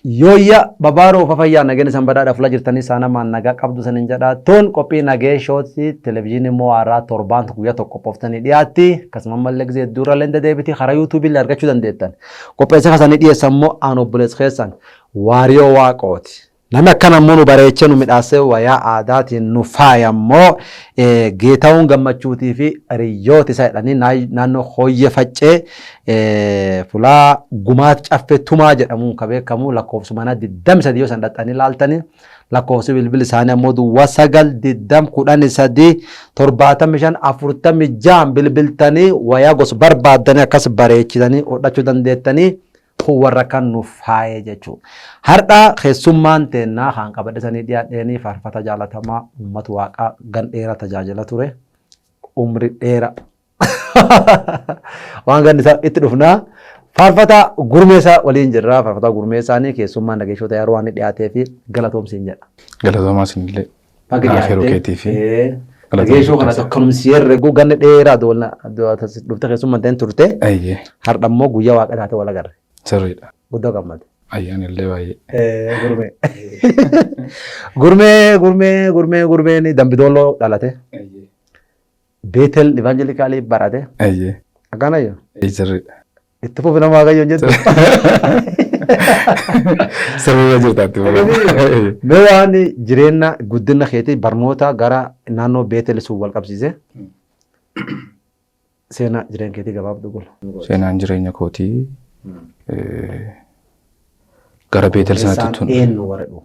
Yooyya babaaroo fafayyaa nageenya sanbadaadhaa fuula jirtanii saana maan nagaa qabdu sanin jedhaa toon qophii nagee shooti televezyiinii moo'aaraa torbaantu guyyaa tokko qophoftanii dhiyaatti akkasumas mallee gisee dura lenda deebitii karaa yuutuubii argachuu dandeettan qopheessa kasanii dhiyeessan immoo aan obboleessa keessan waariyoo waaqooti. Namni akkana immoo nu bareechee nu midhaasee wayaa aadaatiin nu faaya immoo Geetaawun Gammachuutii fi hiriyoota isaa jedhanii naannoo Hooyyee Faccee fulaa Gumaat Caffee Tumaa jedhamuun kan beekamu lakkoofsumana 23 yoo san dhaxxanii ilaaltanii lakkoofsi bilbila isaanii ammoo duwwaa 9 13 45 bilbiltanii wayaa gosa barbaadanii akkas bareechisanii hodhachuu dandeettanii. Warra kan nu faayee jechuudha. Har'a keessummaan teennaa kan qabadhisanii dhiyaatanii faarfata jaalatamaa uummata waaqaa gan dheeraa tajaajila ture. Umri dheeraa. Waan ganni isaa itti dhufnaa. Faarfata gurmeessaa waliin jirra. Faarfata gurmeessaanii keessummaan dhageessota yeroo waan dhiyaatee fi galatoomsiin jedha. Galatoomaa sinillee. Afeeroo keetii fi. Dhageessoo kanas akkanumsi herregu ganni dheeraa dhufte keessummaan teen turte. Har'a immoo guyyaa waaqa taate wal agarre. Sirriidha. Guddoo gammade. Ayyaan illee baay'ee. Gurmeen Dambidooloo dhalate. Beetel Evangelikaalii barate. Akkanayyoo. Sirriidha. Itti fufi nama waaqayyoon jettu. Sirriidha jirtaatti. Mee waan jireenya guddina keetii barnoota gara naannoo Beetel sun wal qabsiise. Seenaa jireenya keetii gabaabduu gula. Seenaan jireenya kootii. Gara Beetel sanatti tun. Eenyu warra dhufu.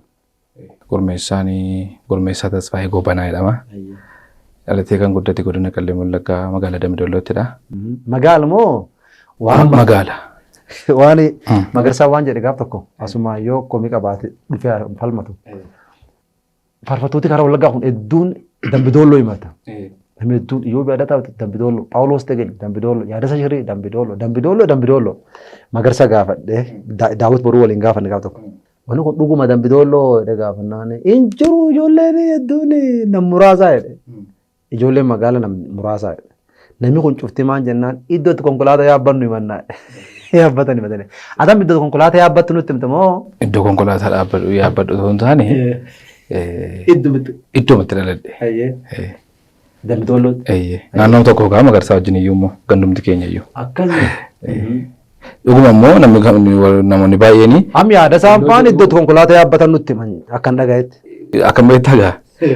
Gurmeessaa Tasfaayee Gobanaa jedhama. Dhalatee kan guddate godina Qallee Wallaggaa magaalaa Dambidooloottidha. Magaala moo? Waan magaala. Waan Magarsaa waan jedhe gaaf tokko asuma yoo komii qabaate dhufee falmatu. Faarfattooti karaa Wallaggaa kun hedduun Dambidooloo himata. Hedduun yoo biada taa'u Dambidooloo Phaawulos Tegel Dambidooloo Yaadasa Shirii Dambidooloo Magarsaa gaafadhe Daawit Boruu waliin gaafanne gaaf tokko. Wanni kun dhuguma Dambidooloo gaafannaan hin jiru ijoolleen hedduun nam muraasaa jedhe. Ijoolleen magaala nam muraasaa jedhe. Namni kun cufti maan jennaan iddootti konkolaataa yaabbannu himannaa. Yaabbatani matane. Adam iddoo konkolaataa yaabbattu nutti himta moo? Iddoo konkolaataa yaabbadhu osoo hin taane iddootti dhaladhe. Dambidooloo. Naannoo tokko gaa Magarsaa wajjin iyyuu immoo gandumti keenya iyyuu. Akkasii. Dhuguma immoo namoonni baay'een. Amma yaada isaan faan iddootti konkolaataa yaabbatan nutti himan akkan dhagayetti. Akkam beektaa gaa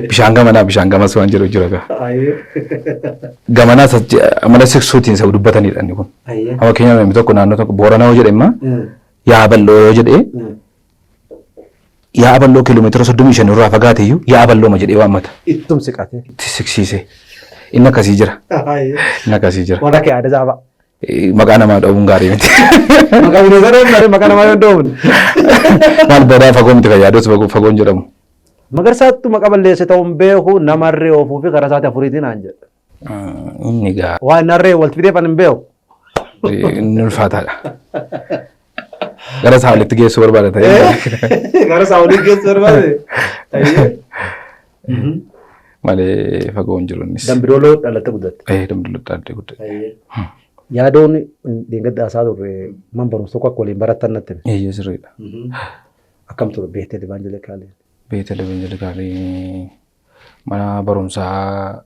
bishaan gamanaa bishaan gamas waan jedhu jira gaa. Gamanaas amala siksuutiin isa dubbatanidha inni kun. Amma keenya namni tokko naannoo tokko Booranaa yoo jedhe immoo Yaaballoo yoo jedhee Yaaballoo kiiloomeetira 35 irraa fagaate iyyuu Yaaballooma jedhee waammata. Ittum siqate. Itti siqsiise. Inni akkasii jira. Inni akkasii jira. Waan akka yaada isaafaa. Maqaa namaa dha'uun gaarii miti. Maqaa bineensa dha'uun gaarii maqaa namaa yoo dha'uun. Maal boodaa fagoo miti fayyaados fagoon jedhamu. Magarsaattu maqa balleesse ta'uun beeku namarree oofuu fi karaa isaati afuriitiin aan jedha. Inni gaa. Waan narree walitti fidee fan hin beeku. Inni ulfaataadha. Gara isaa walitti geessuu barbaada ta'ee. Gara isaa walitti geessuu barbaade. Malee fagoon jiru innis. Dambidooloo dhalatte guddatte. Dambidooloo dhalatte guddatte. Yaadoon deeggarda asaa turre man barumsa tokko akka waliin barattan natti. Sirriidha. Akkam ture Beetel Evangelikaalii. Beetel Evangelikaalii mana barumsaa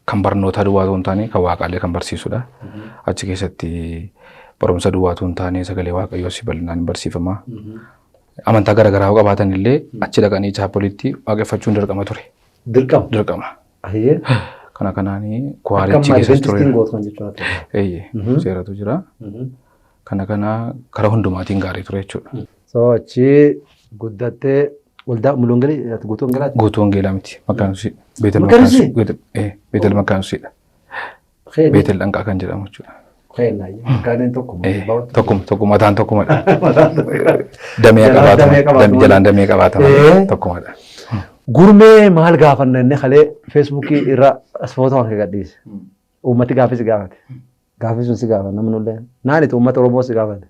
kan barnoota duwwaatu hin taane kan waaqaalee kan barsiisudha. Achi keessatti barumsa duwwaatu hin taane sagalee waaqayyoo si bal'inaan barsiifama. Amantaa garaagaraa qabaatan illee achi dhaqanii chaapolitti waaqeffachuun dirqama ture. Dirqama. Kana kanaanii kwaarichi keessa ture. Seeratu jira. Kana karaa hundumaatiin gaarii ture jechuudha. So achi guddattee waldaa mul'uungalee guutuu wangalaati. Guutuu wangeelaa miti maqaan ishee Beetel maqaan isheedha. Beetel Dhanqaa kan jedhamu jechuudha. Tokkuma mataan tokkumadha. Damee qabaatama jalaan damee qabaatama tokkumadha. Gurmee maal gaafanna inni kalee feesbuukii irra footoo kan gadhiise. uummati gaaffii si gaafate. Gaaffii sun si gaafate namni illee naaniti uummata Oromoo si gaafate.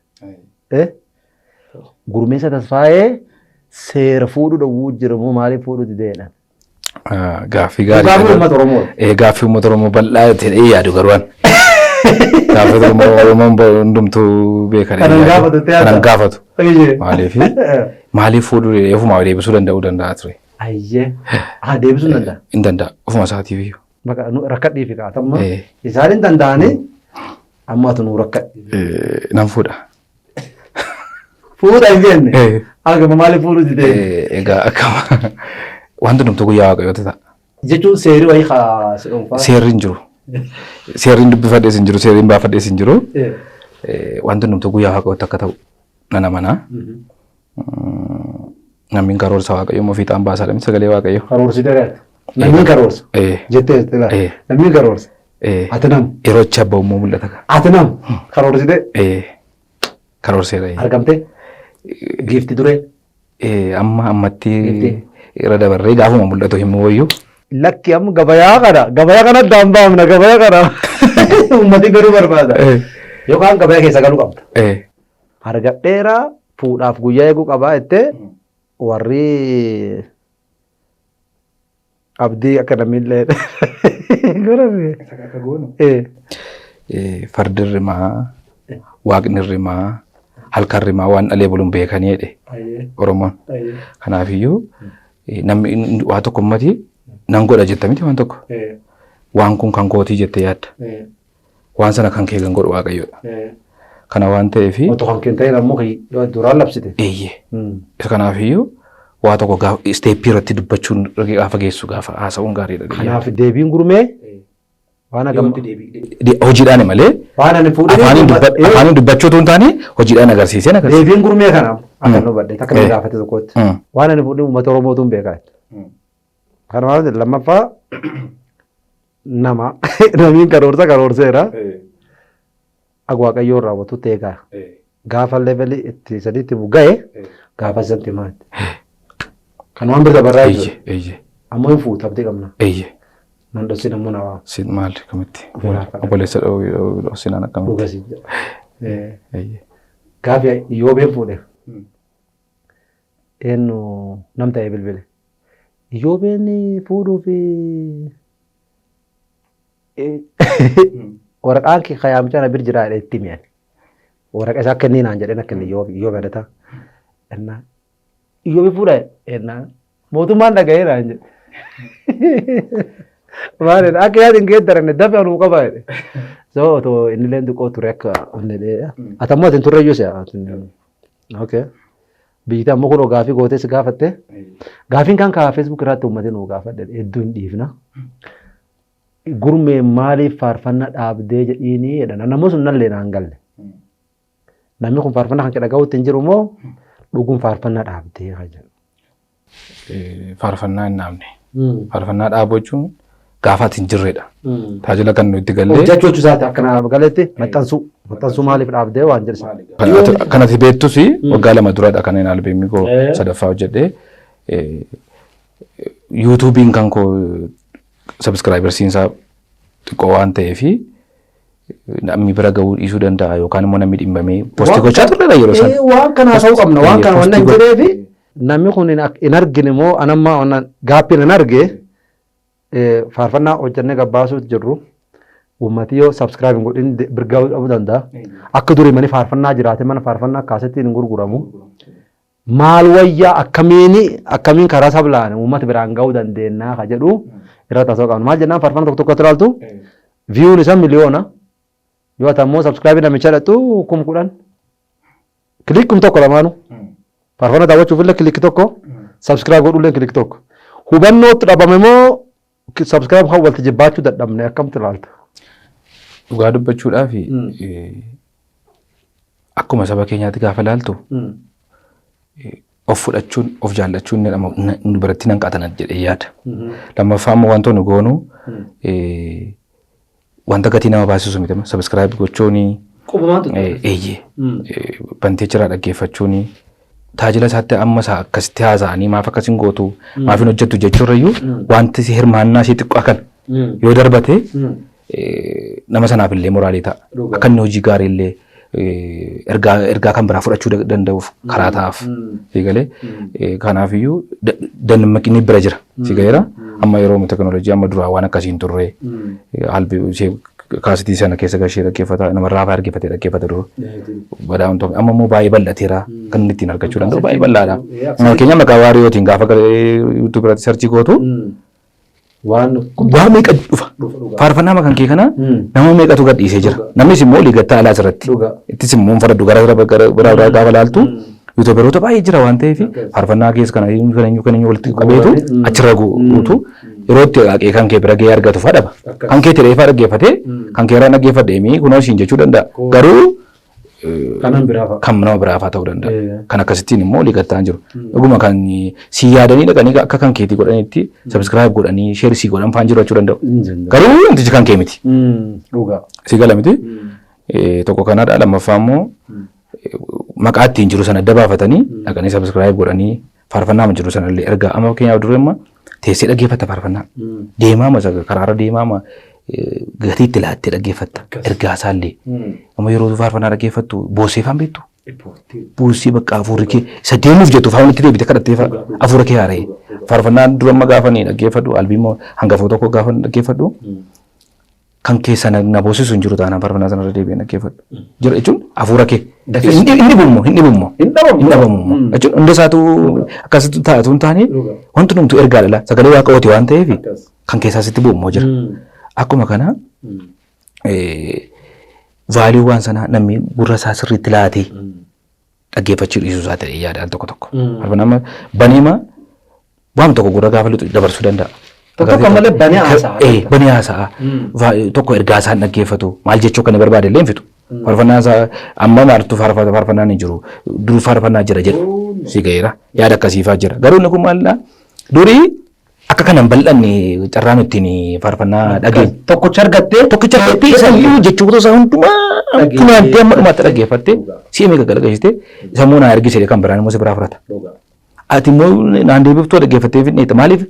Gurmeessa Tasfaayee seera fuudhuu dhowwuu jiramoo maaliif fuudhuu dideedha? Gaaffii gaarii. Gaaffii uummata Oromoo. Gaaffii uummata Oromoo bal'aa ta'ee yaadu garuun. Gaaffii Oromoon hundumtuu beekan. Kanan gaafatu. Maaliif fuudhuu ofumaa deebisuu danda'uu danda'a ture. Ayyee. Deebisuu danda'a. Hin danda'a ofuma isaatiif iyyuu. Rakkadhii fi qaatamma. Isaan hin danda'anii amma atu nuu rakkadhi. Nan fuudha. Fuudha hin jenne. Agama maaliif fuudhuu didee? Egaa akkama wanti hundumtuu guyyaa waaqayyoo ta'a. Jechuun seerri wayii haa si dhuunfaa. Seerri hin jiru. Seerri dubbifadhees hin jiru. Seerri baafadhees hin jiru. Wanti hundumtuu guyyaa waaqayyootti akka ta'u nana manaa. Namni karoorsa waaqayyoo moo fiixaan baasaadha sagalee waaqayyoo. Karoorsi dheeraadha. Namni karoorsa. Jettee namni karoorsa. Ati nam. Yeroo itti abbaa uumuu mul'ata. Ati nam. Karoorsi dee. Karoorseera. Argamtee. Giifti duree. Ammatti irra dabarree gaafuma mul'atu himu wayyuu. Lakki amma gabayaa kana addaan baafna gabayaa kana. Uummati garuu barbaada. Yookaan gabayaa keessa galuu qabda. Argadheera fuudhaaf guyyaa eeguu qabaa jettee warri abdii akka namillee fardi rimaa waaqni rimaa halkan rimaa waan dhalee buluun beekanii jedhe Oromoon. Kanaafiyyuu namni waa tokko ummati nan godha jetta miti waan tokko. Waan kun kan kootii jettee yaadda. Waan sana kan kee kan godhu waaqayyoodha. Kana waan ta'eef. Otoo kan kenta'e ammoo duraan labsite. Kanaafiyyuu waa tokko isteeppii irratti dubbachuun gaafa geessu gaafa haasa'uun gaariidha. Kanaaf deebiin gurmee waan hojiidhaan malee afaaniin dubbachuu otoo hin taane hojiidhaan agarsiisee agarsiisa. Deebiin gurmee kana akka nu badde akka nu gaafate tokkotti waan ani fuudhee uummata Oromootu hin beekaa. Kanaaf lammaffaa namiin karoorseera. Waaqayyoon raawwatu teegaa. Gaafa levelii itti sadiitti bu'ee gaafa sanatti maati. Kan waan birta barraa jiru. Ammoo hin fuutamtee qabna. Nan dhossi namuu na waa. Sin maali kamitti? Obboleessa dhossinaan akkamitti? Dhugasi. Gaafi Iyyoobiin fuudhe. Eenyu nam ta'ee bilbile. Iyyoobiin fuudhuu fi waraqaan kee khayaamichaan abir jira jedhee itti mi'an. Waraqa isaa akka inni naan jedheen akka inni Iyyoobi adda ta'a. Iyyoobi fuudha ennaa mootummaan dhaga'ee naan jedhe. Maalidha akka yaadin geeddaranne dafee anuu qaba jedhe. So otoo inni leen xiqqoo ture akka onni dheedha. Atammoo atin turre iyyuu si'a. Okay. Biyyita ammoo kun gaafii gootee si gaafatte. Gaafiin kan kaa Facebook irratti uummatee nuu gaafadhe hedduu hin dhiifna. Gurmee maaliif faarfannaa dhaabdee jedhiini jedha. Namoonni sun nallee naan galle. Namni kun faarfannaa kan dhaga'uutti hin jiru moo dhuguun faarfannaa dhaabdee kan jedhu. Faarfannaa hin dhaabne. Faarfannaa dhaabuu jechuun gaafa ati hin jirredha. Tajaajila kan nuti gallee. Hojjechuu isaati akkana galetti maxxansuu maaliif dhaabdee waan jedhisa. Kan ati beektus waggaa 2 duradha kan inni albeemii koo sadaffaa hojjedhee yuutuubiin kan koo sabskraayibarsiinsaa xiqqoo waan ta'eef namni bira gahuu dhiisuu danda'a yookaan immoo namni dhimbamee postii gochaa turredha yeroo sana. Waan kana haasa'uu qabna waan kana waan hin jedheefi namni kun hin argine moo anamma gaappiin hin arge faarfannaa hojjannee gabbaasuutti jirru uummati yoo sabskraayibiin godhin birgaa dhabuu danda'a. Akka durii mani faarfannaa jiraate mana faarfannaa akkasitti hin gurguramu. Maal wayyaa akkamiin karaa sablaan uummata biraan gahuu dandeenya ka jedhu irratti haasa'uu qabna. Maal jennaan faarfannaa tokko tokkotti ilaaltu viyuun isaa miliyoona yoo ta'u immoo sabskraayibii namicha dhaqxu 10,000 kilikkum tokko lamaanu faarfannaa daawwachuuf illee kilikki tokko sabskraayib godhu illee kilikki tokko hubannootti dhabame moo sabskraayib kan walti jibbaachuu dadhabne akkamitti ilaalta? Dhugaa dubbachuudhaaf akkuma saba keenyaatti gaafa ilaaltu of fudhachuun of jaallachuun nu biratti nan qaatan jedhee yaada. Lammaffaa immoo wantoonni goonu wanta gatii nama baasisu miti sabskraayib gochuuni bantee jiraa dhaggeeffachuuni tajaajila isaatti amma isaa akkasitti haasa'anii maaf akkasiin gootu maaf hin hojjettu jechuurrayyuu wanti hirmaannaa ishee xiqqoo kan yoo darbate nama sanaaf illee moraalii ta'a. Akka inni hojii gaarii illee ergaa kan biraa fudhachuu danda'uuf karaa ta'aaf. Sigalee kanaafiyyuu dammaqni bira jira. Sigaleera amma yeroo teknooloojii amma duraa waan akkasiin turre kaasitii sana keessa gashee dhaggeeffata namarraa baay'ee argeeffatee dhaggeeffata dura. Badaan tokko amma immoo baay'ee bal'ateera kan inni ittiin argachuu danda'u baay'ee bal'aadha. Fakkeenyaaf maqaa waariyootiin gaafa yuutuub irratti sarchii gootu waan meeqa dhufa. Faarfannaa kan kee kana nama meeqatu gadhiisee jira. Namnis immoo liigattaa alaa asirratti. Ittis immoo faraddu gara biraa gaafa laaltu yuutuuberoota baay'ee jira waan ta'eef faarfannaa keessa kana walitti qabeetu achirra guutu. Yeroo itti haqee kan kee bira gahee argatu fadhaba. Kan kee tireeffaa dhaggeeffatee kan kee irraa dhaggeeffadheemi kunoo siin jechuu danda'a. Garuu kan nama biraafaa ta'uu danda'a. Kan akkasittiin immoo liigattaan jiru. Dhuguma kan si yaadanii dhaqanii akka kan keetii godhaniitti sabskiraayib godhanii sheersii godhan faan jiru jechuu danda'u. Garuu wantichi kan kee miti. Si gala miti. Tokko kanaadha lammaffaa immoo maqaa ittiin jiru sana adda baafatanii dhaqanii sabskiraayib godhanii faarfannaa jiru sana illee ergaa amma fakkeenyaaf dureemma teessee dhaggeeffatta faarfannaa. Deemaama karaarra deemaama gatii itti laattee dhaggeeffatta ergaa isaallee. Amma yeroo faarfannaa dhaggeeffattu boosee faan beektu. Boosee bakka afuurri kee isa deemuuf jettu faana itti deebite kadhattee afuura kee haara'e. Faarfannaan duramma gaafa ni dhaggeeffadhu albiimoo hangafoo tokko gaafa dhaggeeffadhu kan keessa na boosisu hin jiru taanaan faarfannaa sanarra deebi'ee dhaggeeffadhu. Jira jechuun afuura kee inni bummo jechuun hunda isaatu akkasitti taa'atu hin taane wanti numtu ergaa dhala sagalee waaqaati waan ta'eef kan keessaa sitti bummoo jira. Akkuma kana vaalii waan sanaa namni gurra isaa sirriitti laatee dhaggeeffachuu dhiisuu isaa ta'e yaadaan tokko tokko. Faarfannaa baneema waan tokko gurra gaafa lixu dabarsuu danda'a. Tokko malee banee haasa'a. Banee haasa'a. Tokko ergaa isaan dhaggeeffatu maal jechuu kan barbaade illee hin fixu. Faarfannaa isaa amma maaltu faarfannaan hin jiru dur faarfannaa jira jedhu si gaheera yaada akkasiifaa jira. Garuu inni kun maalidhaa durii akka kanan bal'anne carraan ittiin faarfannaa dhageenya. Tokkicha argattee isa iyyuu jechuudha isaa hundumaa funaantee amma dhumaatti dhaggeeffattee si'ee meeqa galagalchitee sammuu naa ergisee kan biraan immoo si biraa fudhata. Ati immoo naan deebiftoo dhaggeeffattee fidneeta maaliif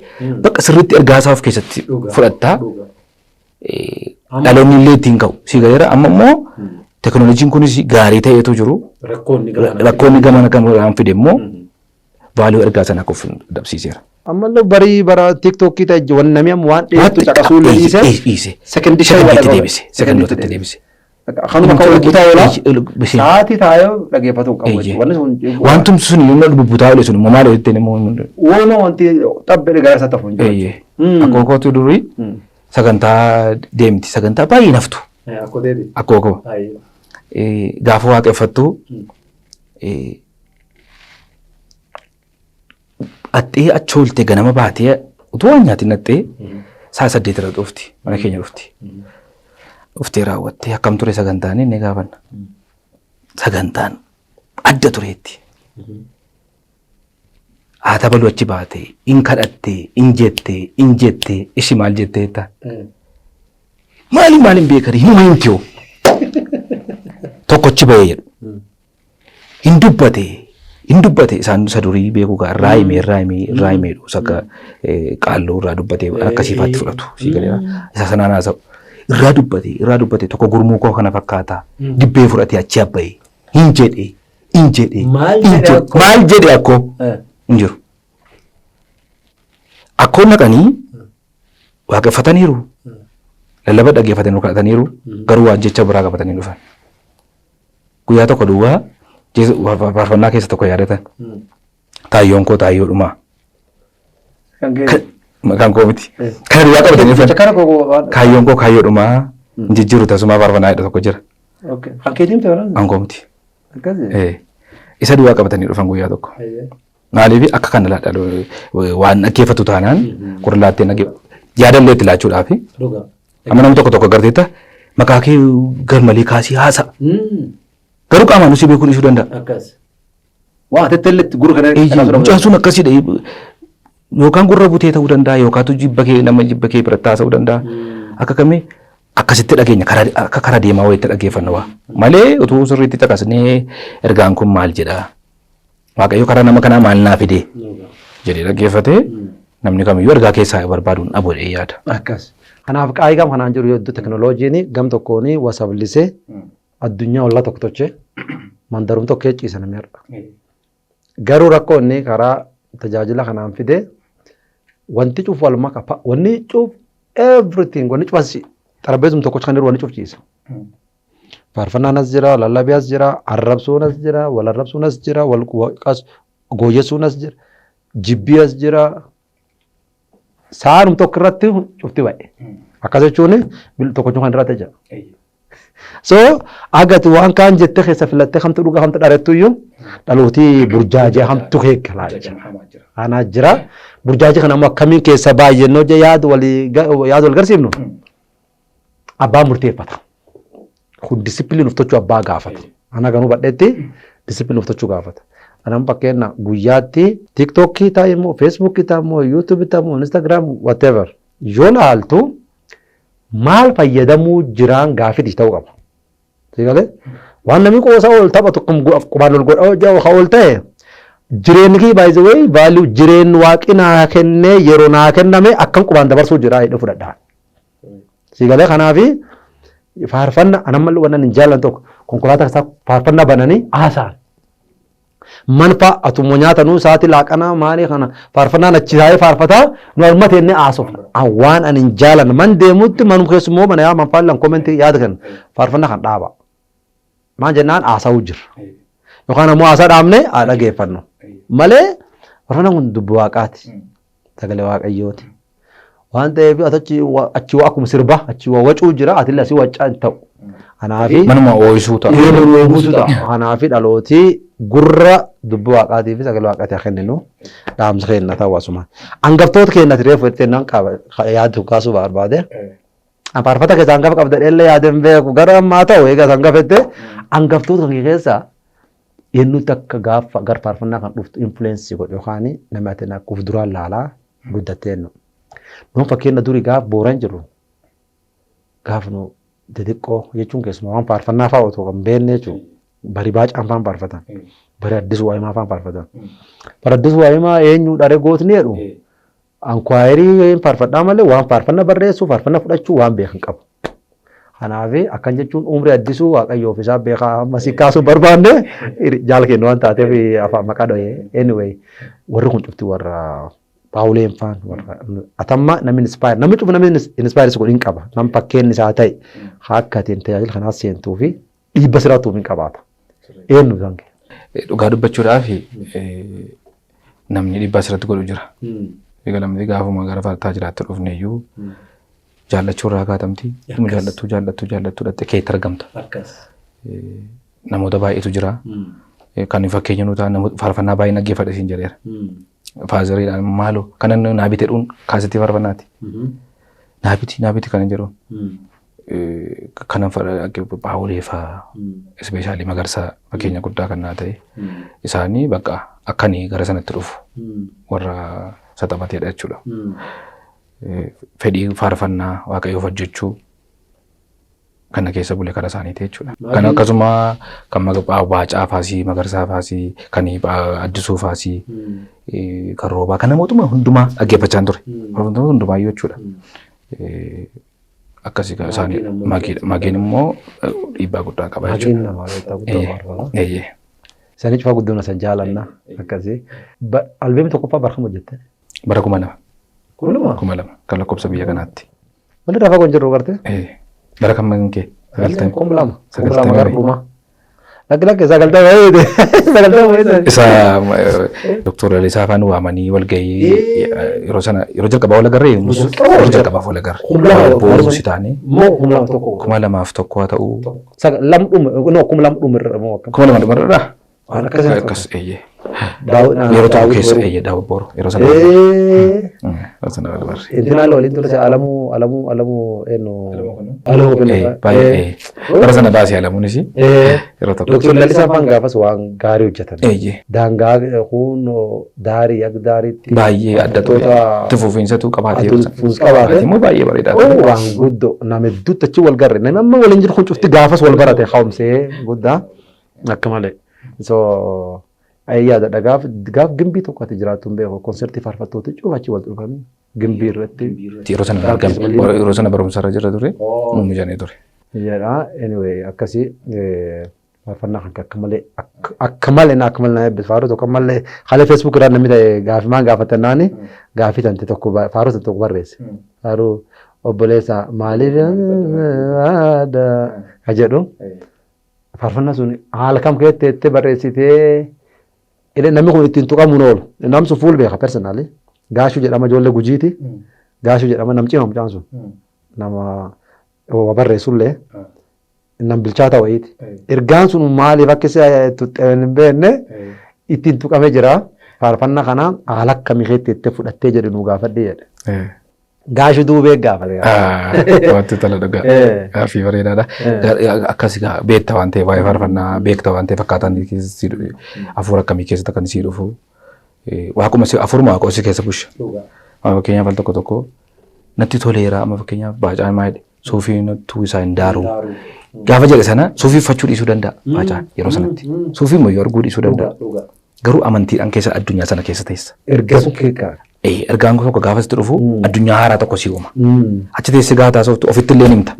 bakka sirriitti ergaa isaa of keessatti fudhattaa dhaloonni illee ittiin ka'u si gaheera amma immoo teknooloojiin kunis gaarii ta'eetu jiru rakkoonni gamana kan fide immoo vaaluu ergaa sana akka of dabsiiseera. Ammallee barii bara tiiktookii ta'e waan namni amma waan dheerattu caqasuu dhiise sekendii sekendoota itti deebise. Kanuma ka'uu bubbutaa oolaa sa'aatii taa'ee dhaggeeffatu qabu jechuudha. Wanti sun yommuu bubbutaa oole sun immoo maal hojjettee immoo waanuma wanti xabbee gara isaa tafuun jiru. Akkoo kootu durii sagantaa deemti sagantaa baay'ee naftu. Akkoo koo gaafa waaqeffattu axxee achoolte ganama baatee utuu waan nyaatiin axxee sa'a 8 irra dhufti mana keenya dhufti. Dhuftee raawwattee akkam ture sagantaan inni gaafanna. Sagantaan adda tureetti. Haa tabaluu achi baatee in kadhattee in jettee ishi maal jettee jettaan. Maaliin beekari himuma hin tiyoo. Tokkochi bahee jedhu. Hin dubbate isaan isa durii beekuu gaa irraa himee saka qaalloo irraa dubbatee akkasiifaatti fudhatu. Isa sanaan haasa'u. Irraa dubbate tokko gurmuu koo kana fakkaata. Dibbee fudhatee achi abbayee. Hin jedhee. Maal jedhe akkoo hin jiru. Akkoo naqanii waaqeffataniiru. Lallaba dhaggeeffatanii kadhataniiru. Garuu waan jecha biraa qabatanii dhufan. Guyyaa tokko duwwaa faarfannaa keessa tokko yaadatan. Taayyoon koo taayyoo dhumaa. Kan koo miti. Kan duwwaa qabatanii dhufan. Kaayyoon koo kaayyoo dhumaa. Jijjiiru tasumaa faarfannaa jedha tokko jira. Kan koo miti. Isa duwwaa qabatanii dhufan guyyaa tokko. Maaliif akka kana laadha waan dhaggeeffatu taanaan qorralaattee yaadallee itti laachuudhaaf. Amma namni tokko garteetta maqaa kee garmalee kaasii haasa'a. Garuu qaamaan nuti beekuu dhiisuu danda'a. Waa tettelletti gurra kana. Mucaan sun akkasidha. Yookaan gurra butee ta'uu danda'a yookaan nama jibba kee biratti haasa'uu danda'a. Akka kamii akkasitti dhageenya akka karaa deemaa wayiitti dhaggeeffanna waa. Malee utuu sirriitti caqasnee ergaan kun maal jedhaa. Waaqayyo karaa nama kanaa maal naa fidee jedhee dhaggeeffatee namni kamiyyuu ergaa keessaa barbaaduun aboodhee yaada. Kanaaf qaayii gam kanaan jiru yoo teknooloojiin gam tokkoon wasabilisee addunyaa ollaa tokko tochee mandarum tokko ciisan miidha. Garuu rakkoo inni karaa tajaajila kanaan fide wanti cuuf wal maka wanni cuuf everything wanni cuuf asi xarbeezum tokko kan jiru wanni cuuf ciisa. Faarfannaan as jira, lallabii as jira, arrabsuun as jira, wal arrabsuun as jira, wal gooyessuun as jira, jibbii as jira. Saanum tokko irratti cufti ba'e. Akkas jechuun tokko kan irratti jira. So agati waan kaan jettee keessa filattee hamtu dhugaa hamtu dhareettu iyyuu dhalootii burjaajee hamtu keekkalaa jira. Anaa jira. Burjaajee kana ammoo akkamiin keessa baay'ennoo je yaadu wal garsiifnu abbaan murteeffata. Kun disipiliin uffachuu abbaa gaafata. Ana ganuu badheetti disipiliin uffachuu gaafata. Anam fakkeenya guyyaatti TikTokii ta'e immoo Facebookii ta'e immoo YouTube ta'e immoo Instagram whatever yoo laaltu maal fayyadamuu jiraan gaafii ta'uu qaba. Sigalee waan namni qoosaa ol taphatu qubaan ol godhaa ol ta'e jireenyi kee by the way value jireen waaqi naa kennee yeroo naa kenname akkam qubaan dabarsuu jira jedhu fudhadhaa. Sigalee kanaafi faarfanna anammallee waan hin jaallan tokko konkolaataa isaa faarfanna bananii haasa'an. Manfa atummo nyaata nuu saati laaqana maali kana faarfannaan achi taa'ee faarfataa nu almate inni haasofna. Waan ani hin jaallan man deemutti manum keessummoo mana yaa manfaan lan komentii yaada kan faarfanna kan dhaaba. Maan jennaan haasa'uu jira. Yookaan ammoo haasaa dhaabnee haa dhageeffannu. Malee faarfannaan kun dubbi waaqaati. Sagalee waaqayyooti. Waan ta'eef achi waa akkuma sirba achi waa wacuu jira atillee asii wacaa hin ta'u. Kanaafi manuma ooyisuu ta'a. Ooyisuu ta'a. Kanaafi dhalootii gurra dubbi waaqaatii fi sagalee waaqaatii haa kenninu dhaamsa kenna ta'u asuma. Hangaftoota keenyatti reefu itteennan yaadu kaasuu barbaade. Faarfata keessa hangafa qabda dheellee yaadeen beeku gara ammaa ta'u eegas hangafette hangaftoota kan keessa yennutti akka gaafa gara faarfannaa kan dhuftu influensii godhu yookaan nama ati nakkuuf duraan laalaa guddateennu. Nuun fakkeenya durii gaaf booran jiru gaaf nu xixiqqoo jechuun keessumaa waan faarfannaa fa'aa otoo kan beekne jechuudha. Bari baacaan faan faarfatan. Bari addis waa'imaa faan faarfatan. Bari addis waa'imaa eenyu dharee gootni jedhu. Ankwaayirii faarfadhaa malee waan faarfanna barreessuu faarfanna fudhachuu waan beekan qabu. Kanaaf akkan jechuun umrii addisuu waaqayyo ofiisaa beekaa masii kaasuu barbaanne jaala kennu waan taateef afaan maqaa dho'ee anyway warri kun cufti warra Paawuleen faan warra atamma namni inspire namni cufu namni inspire si godhin qaba nam fakkeen isaa ta'e akka atiin tajaajila kanaas seentuu fi dhiibba siraatuuf hin qabaata. Eenyu zange. Dhugaa dubbachuudhaaf namni dhiibbaa sirratti godhu jira. Egalamni gaafuma gara fartaa jiraatti dhufne iyyuu jaallachuu irraa kaatamti. Dhuma jaallattuu dhatte keetti argamta. Namoota baay'eetu jira. Kan fakkeenya nu ta'a faarfannaa baay'ee dhaggeeffadhe siin jedheera. Faazariidhaan maaloo kanan naa biteedhuun kaasatti faarfannaati. Naabiti kan jedhu. Kanan Paawulee fa'aa ispeeshaalii Magarsaa fakkeenya guddaa kan naa ta'e isaanii bakka akkanii gara sanatti dhufu warra saxabateedha jechuudha. Fedhii faarfannaa waaqayyoof hojjechuu kana keessa bulee karaa isaaniiti jechuudha. Kan akkasuma kan Baacaa faasii Magarsaa faasii kan Addisuu faasii kan Roobaa kan namootuma hundumaa dhaggeeffachaa ture. Hundumaa jechuudha. Akkasii kan isaanii mageen immoo dhiibbaa guddaa qaba jechuudha. Isaanii cufaa guddoon asan jaalanna akkasii. Albeemni tokkoffaa bara kam hojjette? Bara 2000. 2000 kan lakkoofsa biyya kanaatti. Wali rafaa kun jirru garte? Bara kam kee? 2000 garbuma. Lagi sagaltama itu. Isa Dr. Elisa Afaan waamanii walgahii yeroo jalqabaa wal agarree yeroo jalqabaaf wal agarre. Booruu si taane. Moo 2001 haa ta'u. Kuma lamdhuma irra. Akkas eeyyee. Yeroo tokko keessa eeyyee daawwa booruu yeroo sana. Sana wal agarre. Intina waliin ture alamu eno. Baay'ee. Bara sana baasii alamuunis. Yeroo tokko. Dr. Elisa Afaan gaafas waan gaarii hojjetan. Daangaa kun daarii akka daariitti. Baay'ee adda ture. Fufiinsatu qabaatee qabaatee immoo baay'ee bareedaa ture. Waan guddoo nama hedduutti achi wal garre nama amma waliin jiru kun cufti gaafas wal barate haumsee guddaa akka malee. So Ayyaadha gaaf gimbii tokkotti jiraattu hin beeku konsertii faarfattoota cufachi wal dhufanii gimbii irratti. Yeroo sana barumsa irra jira ture nuumi jennee ture. Anyway akkasii faarfannaa kan akka malee na eebbis faaruu tokko malee haala feesbuuk irraa namni ta'e gaafii maan gaafatannaani gaafii tante tokko faaruu tokko barreesse. Faaruu obboleessa maaliif ka jedhu faarfannaa sun haala kam keessatti barreessitee namni kun ittiin tuqamuun oolu namni sun fuul beeka personaali gaashuu jedhama ijoollee gujiiti gaashuu jedhama namcima mucaan sun nama barreessullee nam bilchaata wayiiti ergaan sun maaliif akka isa tuxxeen hin beekne ittiin tuqamee jira faarfannaa kana haala akkamii keessatti fudhattee jedhu nu gaafadhe jedhe. Gaashuu duubee gaafate. Wanti tala dhugaa. Gaafii bareedaadha. Akkasii beekta waan ta'eef waa'ee faarfannaa beekta waan ta'eef akkaataan hafuura akkamii keessatti akka inni dhufu. Waaquma hafuuruma waaqoo si keessa busha. Fakkeenyaaf al tokko tokko natti toleera amma fakkeenyaaf baacaan maayidhe suufii nattuu isaa hin daaru. Gaafa jedhe sana suufii uffachuu dhiisuu danda'a baacaan yeroo sanatti. Suufii immoo arguu dhiisuu danda'a. Garuu amantiidhaan keessa addunyaa sana keessa teessa. Erga sun keekaa. Ergaan tokko gaafa sitti dhufu addunyaa haaraa tokko si uuma. Achi teessee gaafa taasiftu ofitti illee himta.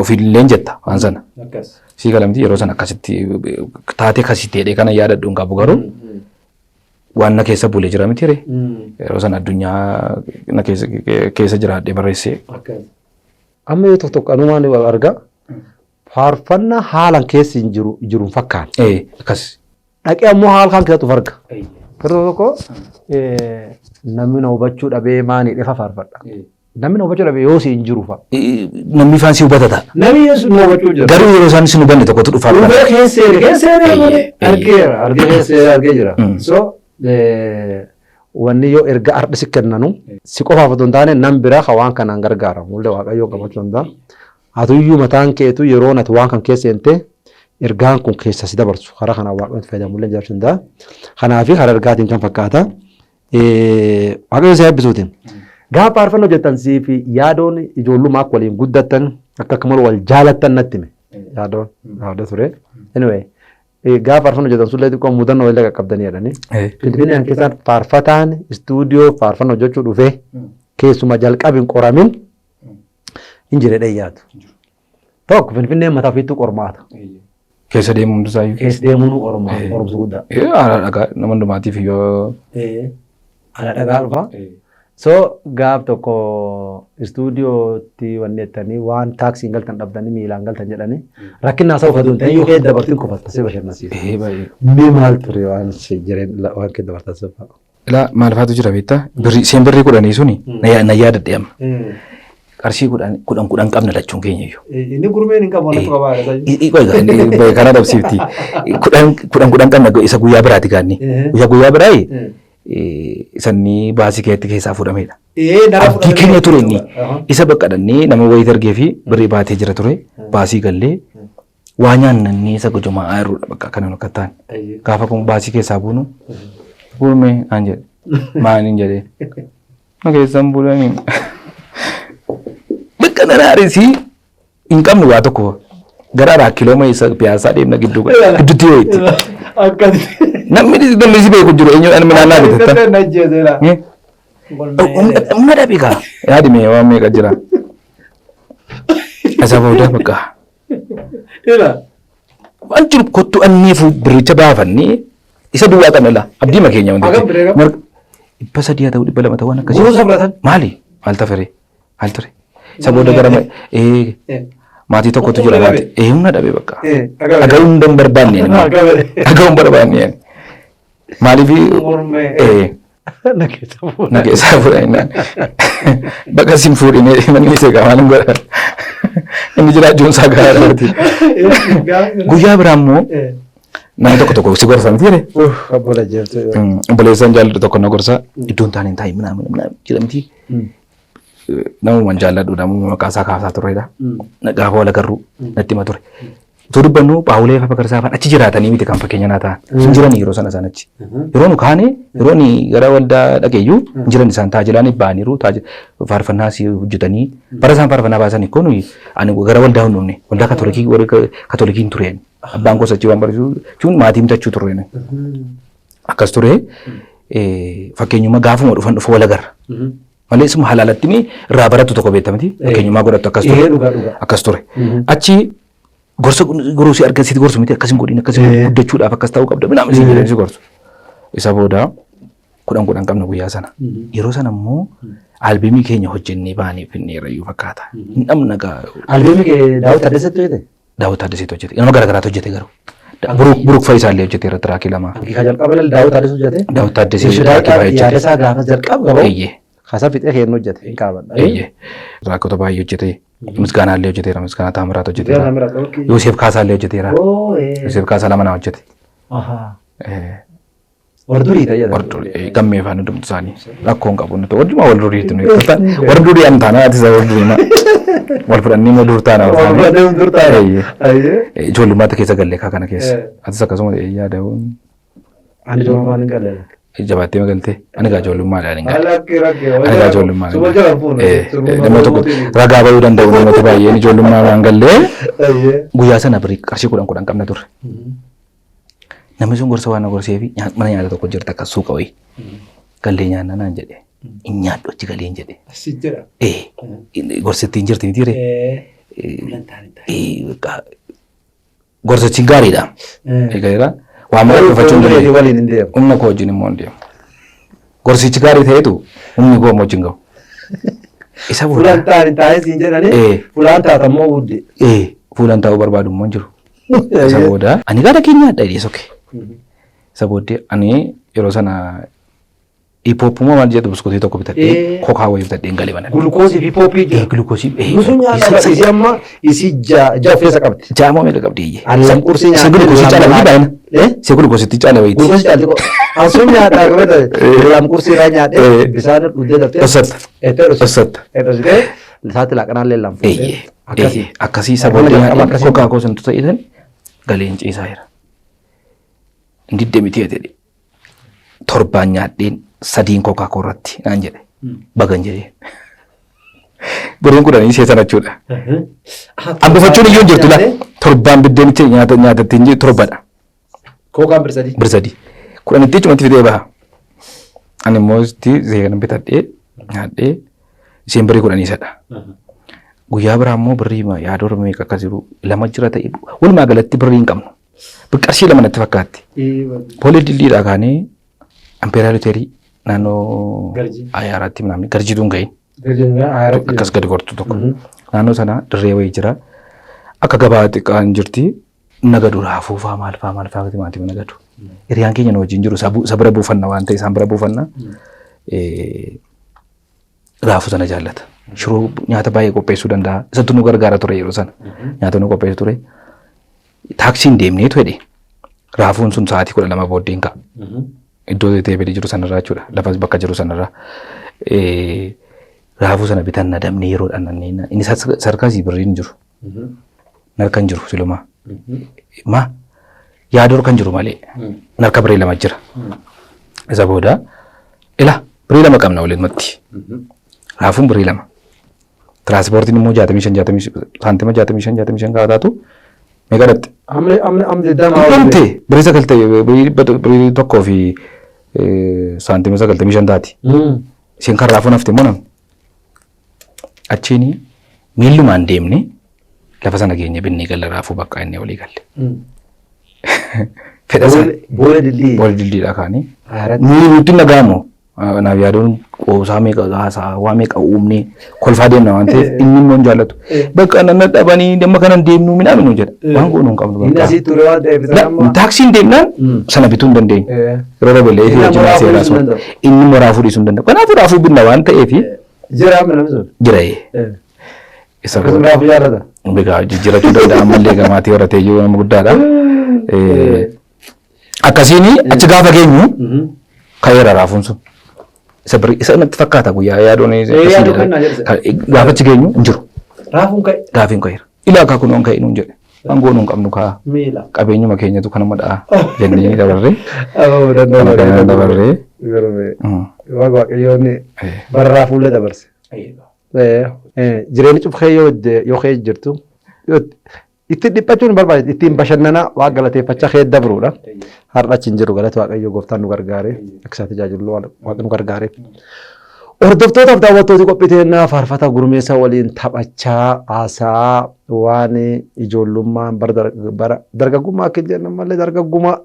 Ofillee jetta waan sana. Sii galamti yeroo sana akkasitti taatee akkasitti jedhee kana yaadadhu hin qabu garuu waan na keessa bulee jira miti yeroo sana addunyaa na keessa jiraadhee barreessee. Amma yoo tokko anumaan wal argaa faarfannaa haalaan keessi hin jiru fakkaata. Akkas. Dhaqee ammoo haala kan keessatti arga. Yeroo tokko namni na hubachuu dhabee maanii dhefa faarfadha. Namni na hubachuu dhabee yoo si hin jiru fa'a. Namni ifaan si hubata ta'a. Namni yesu na hubachuu jira. Garuu yeroo isaan si hubanne tokkotu dhufa. Dhufee keessee argee jira. So wanni yoo erga ardhi si kennanu si qofaaf otoo hin taane nam biraa ka waan kanaan gargaaramu. Mullee waaqayyoon qabachuu danda'a. Atuyyuu mataan keetu yeroo ati waan kan keessa seentee ergaan kun keessa si dabarsu karaa kanaan waaqayyoon fayyadamullee jiraachuu danda'a. Kanaaf karaa ergaatiin kan fakkaata. Waaqayyoon si eebbisuutiin. Gaafa faarfannoo jettan siif yaadoon ijoollummaa akka waliin guddatan akka malee wal jaalattan natti hime. Yaadoon ture. Anyway gaafa faarfannoo jettan sullee xiqqoo mudannoo illee qaqqabdanii jedhanii. Finfinnee keessatti faarfataan istuudiyoo faarfannoo hojjechuu dhufee keessuma jalqabiin qoramin hin jirredhe yaadu. Tokko Finfinnee mataa ofiitti qormaata. Keessa deemuun isaayyuu. Keessa deemuun qorumsa guddaa. Haala dhagaa nama hundumaatiif yoo. Haala dhagaa dhufa. So gaaf tokko istuudiyootti wanni jettanii waan taaksiin galtan dhabdanii miilaan galtan jedhanii rakkinaa isaa uffatu hin ta'in yoo keessa dabartiin qofatta si bashannansiisa. Mee maal ture waan jireen waan keessa dabartan sirraa. Ilaa maal faatu jira beektaa? Seen birrii kudhanii suni na yaadadhe amma. Qarshii kudhan qabna lachuun keenya iyyuu. Inni gurmeen hin qabu wanti qabaa. Kana dabsiifti. Kudhan qabna isa guyyaa biraati gaanni. Guyyaa biraayi. Sanni baasii keetti keessaa fuudhamedha. Abdii keenya ture inni. Isa baqqadhannee nama wayii dargee fi birrii baatee jira ture. Baasii gallee waa nyaannannee isa gojomaa ayiruudha bakka kana akka ta'an. Gaafa kun baasii keessaa buunu. Gurmee aan jedhe. Maaliin jedhee. Na keessan buulanii. Bakka naraarisi hin qabnu waa tokko. Gara kilooma isa piyaasaa deemna gidduutti yoo itti. Namni si beeku jiru eenyuudhaan minaan bitatan. Humna dhabiika. Yaadime waan meeqa jira. Isa booda bakka. Waan jiru kottu anniifu biricha baafannee isa duwwaa qabnala. Abdii makeenya wanti. Dhibba sadii haa ta'u dhibba lama ta'u waan akkasii. Maali? Maal tafere? Maal ture? Isa booda gara maatii tokkotu jira maatii. Humna dhabee bakka. Dhaga'uun hin barbaanne. Dhaga'uun barbaanne. Maaliif na keessaa fuudhan bakka sin fuudhine manni isa qaamaan godha inni jiraachuun isaa gaariidha. Guyyaa biraa immoo namni tokko si gorsa miti jedhe. Obboleessaan jaalladhu tokko na gorsa iddoon taane hin taa'e minaa jedhamti. Namumaan jaalladhu namni maqaa isaa kaasaa turedha. Gaafa wal agarru natti hima ture. dubbannu Paawulee fa Bakarsaa fa achi jiraatanii miti kan fakkeenya naa ta'an. Sun jiranii yeroo sana isaan achi. Yeroo nu kaane yeroo ni gara waldaa dhaqeeyyuu jiran isaan taajilaan baaniiru faarfannaa si hojjetanii bara isaan faarfannaa baasan kun ani gara waldaa hunduunne waldaa katolikiin tureen abbaan gosa achi waan barsiisu jechuun maatii mitachuu tureen. Akkas ture fakkeenyuma gaafuma dhufan dhufa wal agarra. Malee isuma halaalatti irraa baratu tokko beektamti fakkeenyumaa godhattu akkas ture. Achi gorsa goruusi argasiiti gorsu miti akkasin godhin akkasin guddachuudhaaf akkas ta'uu qabda minaa miti jedhanii gorsu. Isa booda kudhan qabna guyyaa sana. Yeroo sana immoo albeemii keenya hojjennee baanee finneerayyuu fakkaata. Hin dhabna gaa. Albeemii kee Daawit Taaddaseetti hojjete? Daawit Taaddaseetti hojjete. Nama garaagaraatu hojjete garuu. Buruuk Faayisaallee hojjete irratti raakii lama. Kan jalqaba Daawit Taaddasee hojjete? Daawit Taaddasee raakii baay'ee hojjete. Yaada isaa gaafa jalqaba gabaa'u. Kaasaa fixee keenya hojjete hin qaabadha. Raakota baay'ee hojjete. Misgaanaallee hojjeteera. Misgaanaa Taamiraat hojjeteera. Yoosef Kaasaallee hojjeteera. Yoosef Kaasaa lama naa hojjete. Wardurii ta'ee gammee faana hundumtu isaanii rakkoon qabu nuti wajjuma wal duriitti nuyi wardurii an taana ati isa wardurii ma wal fudhannee ma dur taana ijoollummaatti keessa gallee kaa kana keessa atis akkasuma yaada ani ijoollummaa hin galle jabaattee magaltee ani gaa ijoollummaadhaan hin galle ani gaa ijoollummaadhaan nama tokko ragaa bahuu danda'u namoota baay'een ijoollummaadhaan gallee guyyaa sana birii qarshii 10 qabna turre. Namni sun gorsa waan gorsee fi mana nyaata tokko jirta akka suuqa wayii. Gallee nyaanna naan jedhee. Inni nyaadhu achi galee hin jedhee. Gorsi ittiin jirti miti ree. Gorsichi gaariidha. Egaa waan mara dhufachuun dandeenye. Humna koo wajjin immoo hin deemu. Gorsichi gaarii ta'etu humni koo wajjin gahu. Isa fuulaan taa'anii taa'ee siin jedhanii fuulaan taa'atammoo guddi. Fuulaan taa'uu barbaadu immoo hin jiru. Isa booda ani gaara keenya adda dhiyeessu kee. Isa booddee ani yeroo sana hiphoopuma waan jedhu biskootii tokko bitadhee kookaa wayii bitadhee hin galee mana. Gulukoosii fi hiphoopii jira. Gulukoosii. Gusuun nyaata isii amma isii jaffeessa qabdi. Jaamoo meeqa qabdi iyyee. Allan qursii nyaata. Si gulukoosii caala wayii baay'ina. Si gulukoositti caala wayiiti. Gulukoosii caalti ko. Asuun nyaataa qabata. Allan qursii irraa nyaadhee bishaan dhugdee daftee. Dhosatta. Dhosatta. Dhositee isaatti laaqanaan leellaan fuudhee. Akkasii isa booddee kookaa koosantu ta'eetan galeen ciisaa jira. Inni deemiti jedhe torbaan nyaadheen sadiin kookaa koorratti naan jedhe bagan jedhee. Boriin kudhanii seesan jechuudha. Hambifachuun iyyuu hin jirtu la torbaan biddeenitti nyaatatti hin torbadha. Kookaan birsadii. Birsadii. Kudhanitti jechumatti fidee baha. Ani immoo itti zeegan bitadhee nyaadhee isheen birii 10 Guyyaa biraa immoo birrii yaada Oromoo meeqa akka jiru lama jira ta'e walumaa galatti birrii hin qabnu. Qarshii lama natti fakkaatti. Poolee dilliidhaa kaanee ampeeraal hoteelii naannoo Ayaaraatti namni garjituun gahin. Akkas gadi gortu tokko. Naannoo sana dirree wayii jira. Akka gabaa xiqqaan jirti. Nagadu raafuu fa'aa maal fa'aa maatii nagadu. Hiriyaan keenya nu wajjin jiru isa bira buufanna waan ta'e isaan bira buufanna. Raafuu sana jaallata. Shiroo nyaata baay'ee qopheessuu danda'a. Isatti nu gargaara ture yeroo sana. Nyaata nu qopheessu ture. Taaksiin deemneetu jedhe. Raafuun sun sa'aatii 12 booddeen ka'a. Iddoo deebi'ee jiru sanarraa jechuudha. Lafas bakka jiru sanarraa. Raafuu sana bitan nadamnee yeroodhaan nanneen. Inni sarkasii birriin jiru. Narkan jiru silumaa. Ma yaador kan jiru malee. Narka birrii 2 jira. Isa booda ila birrii 2 qabna waliin matti. Raafuun birrii 2. Tiraanspoortiin immoo 65 saantima 65 kaa'ataatu meeqa dhatti? Amni dama. Dhumte birrii 9 birrii tokkoo fi saantima 95 taati. Isheen kan raafuun hafte immoo namni. Achiin miillumaan deemne lafa sana keenya binnee galla raafuu bakka inni walii galle. Fedha sana. Boola dildii. Boola dildiidhaa kaanii. Nuti nagaamoo. Naaf yaaduun qoosaa meeqa gaasaa waa meeqa uumnee kolfaa deemna waan ta'eef inni immoo hin jaallatu. Bakka nanna dhabanii damma kanan deemnu midhaan jedha. Waan goonuu hin qabnu. Inni asii ture waan ta'eef isa amma. Taaksiin deemnaan sana bituu hin dandeenyu. Yeroo dabalee fi hojii seeraa sun inni immoo raafuu dhiisuu hin danda'u. Kanaafuu raafuu binna waan ta'eef. Jira amma namni sun. Jira isa akkasuma raafuu jaallata. Egaa jijjiirachuu danda'a ammallee gamaatii horatee iyyuu nama guddaadha. Akkasiin achi gaafa geenyu ka'eera raafuun sun. Isa natti fakkaata guyyaa yaadoon gaafa achi geenyu hin jiru. Raafuun ka'e. Raafiin ka'eera. Ilaa akka kunuun ka'e nuun jedhe. Angoo nuun qabnu kaa. Miila. Qabeenyuma keenyatu kanuma dha'a jennee dabarree. Danda'a dabarree. Waaqayyoon barraa fuullee dabarse. Jireenyi cufee yoo kee jirtu ittiin dhiphachuun barbaade ittiin bashannanaa waa galateeffachaa kee dabruudha. Har'a achi hin jiru galata waaqayyoo gooftaan nu gargaare akka isaa tajaajilu waaqa nu gargaare. Hordoftootaaf daawwattooti qophiiteenyaa faarfata gurmeessa waliin taphachaa haasaa waan ijoollummaa bara dargaggummaa akka jennan malee dargaggummaa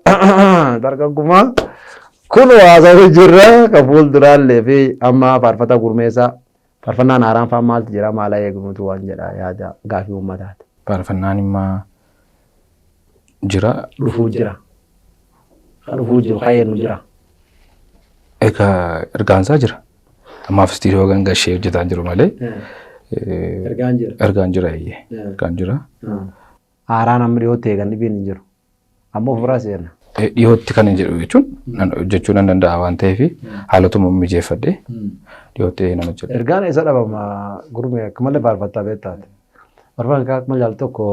kun haasaa jirra kan fuulduraallee fi amma faarfata gurmeessaa faarfannaan haaraan fa'aa maaltu jira maala eegnuutu waan jedha yaada gaafii uummataati. Faarfannaan immoo jira. Dhufuu jira. Dhufuu jiru hayyenu jira. Egaa ergaansaa jira. Ammaaf istiidiyoo ganga ishee hojjetaa jiru malee. Ergaan jira. Ergaan jira iyyee. Ergaan jira. Haaraan amma dhiyootti eegan dhibiin hin jiru. Ammoo ofirraa seena. Dhiyootti kan hin jedhu jechuun nan danda'a waan ta'eef haalatuma mijeeffadhee dhiyootti nan hojjedha. Ergaan isa dhabama gurmee akka malee faarfattaa beektaati. Faarfannaan akka malee jaalatu tokko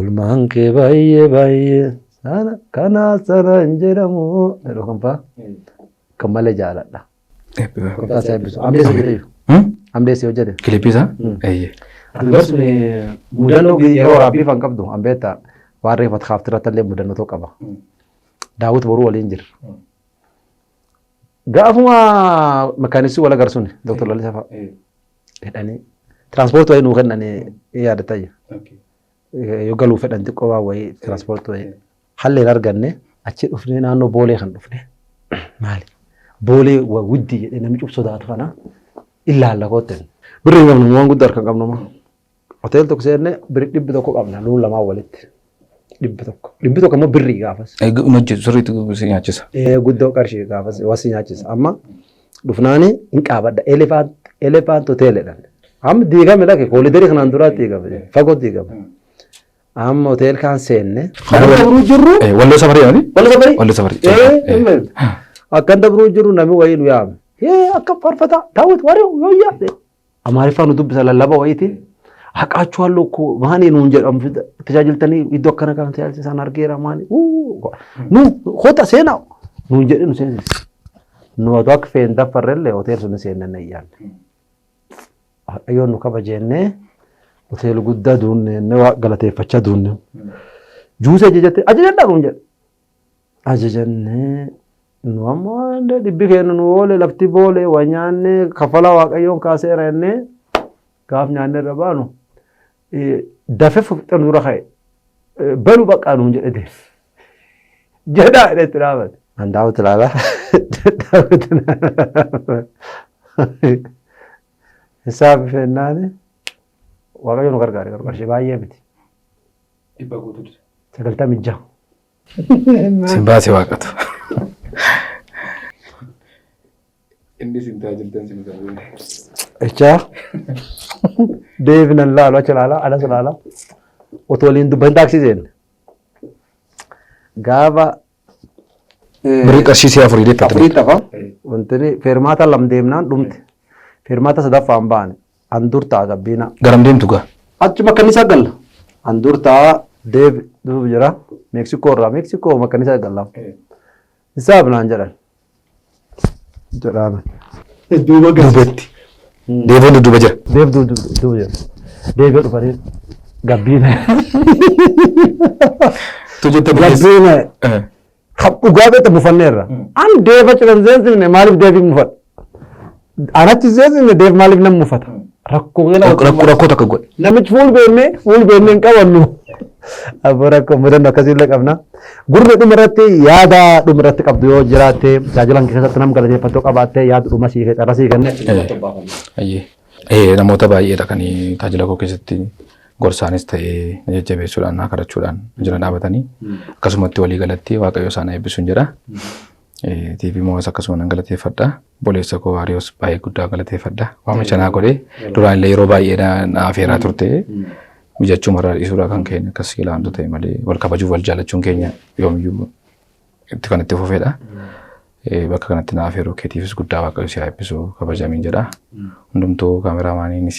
olmaan kee baay'ee kana sana hin jedhamu jedhu kan fa'aa kan malee jaaladha. Kurtaasa eebbisu. Amdeessi hojjete. Amdeessi hojjete. Kilipiisa? Eeyyee. Albarsuun mudannoo yeroo waraabbii fan qabdu ambeetta waan reeffat kaaftirratti illee mudannoo qaba. Daawwit boruu waliin jira. Gaafuma makaanisii wal agarsuun Dr. Lalisaa fa'a jedhanii tiraanspoortii wayii nuu kennanii yaadataa jira. Yoo galuu fedhan xiqqoo waa wayii tiraanspoortii wayii halleen arganne achi dhufnee naannoo boolee kan dhufne maali? Boolee wuddii jedhee namni cuf sodaatu kana ilaalla kootten. Birrii qabnu waan guddaa harkaan qabnu maa. Hotel tokko seenne birrii 100 qabna nuun lamaan walitti. 100. 100 immoo birrii gaafas. Hojjetu sirriitti si nyaachisa. Guddoo qarshii gaafas wasi nyaachisa. Amma dhufnaani hin qaabadha. Elephant hotel jedhan. Amma diigame dhaqe koolidarii kanaan duraatti diigame. Fagoo diigame. Amma hotel kan seenne. Dabruu jirru. Walloo safarii yaani? Walloo safarii. Akkan dabruu jirru namni wayii nu yaame. Akka faarfata daawwit waree yoo yaade. Amaariffaan nu dubbisa lallaba wayiitiin. Haqaachuwallo ko maani nuun jedhamu tajaajiltanii iddoo akkana kan tajaajilsan argeera maani. Nu hota seenaa nuun jedhe nu seensis. Nu otoo akka feen daffarrellee hotel sun seennan ayyaanne. Ayyoon nu kabajennee hotel guddaa duunne galateeffachaa duunne. Juuse ajajadhaa nuun jedhe. Ajajannee nu ammoo dhibbi keenya nu oole lafti boole waa nyaanne kafala waaqayyoon kaaseera jennee gaaf nyaanne irra baanu. Dafee fufixan dura ka'e balu baqqaa nuun jedhe deef jedhaa jedhetti dhaabate. An daawwiti ilaalaa hisaab fennaani waaqayyo nu gargaare qarqarshee baay'ee miti. 96. Simbaasee waaqatu. Inni sin tajaajiltan sin tajaajiltan. Echaa deebinan laalu achi laala alas laala otoo waliin dubban taaksii seenne gaafa Birrii qarshii si'a afurii tafa wanti feermaata lam deemnaan dhumte feermaata sadaffaan baane an dur ta'a gabbiina. Garam deemtu gaa? Achuma kanniisa galla an dur ta'a deebi duuba jira Meeksikoo irraa Meeksikoo makkanniisa galla hisaab naan jedhan jedhame duuba gabbeetti. Deebiin dudduuba jira. Deebii dudduuba jira. Deebii dhufanii gabbiina. Tujjata gabbiina. Dhugaa beekta buufanneerra. An deeba ciran seensifne maaliif deebii mufata? Anatti seensifne deebii maaliif nama mufata? Rakkoo takka godhe. Namichi fuul beennee hin qabannu. Abbo rakkoo mudannoo akkasiillee qabna. Gurra dhumarratti yaada dhumarratti qabdu yoo jiraatte tajaajilan keessatti nam galateeffatoo qabaatte yaada dhuma sii carra sii kenne. Namoota baay'eedha kan tajaajila koo keessatti gorsaanis ta'ee jajjabeessuudhaan naa kadhachuudhaan jira dhaabatanii akkasumatti walii galatti waaqayyo isaan eebbisuun jira. TV mo'as akkasuma nan galateeffadha. Boleessa koo Waariyoos baay'ee guddaa galateeffadha. Waamicha naa godhee duraan illee yeroo baay'ee na afeeraa turte. Mijachuu maraa dhiisuudhaa kan keenya akkas ilaantu ta'e malee wal kabajuuf wal jaalachuun keenya yoomiyyuu itti kan itti fufedha. Bakka kanatti naaf yeroo keetiifis guddaa waaqayyo si haa eebbisu kabajamiin jedha. Hundumtuu kaameraamaaniinis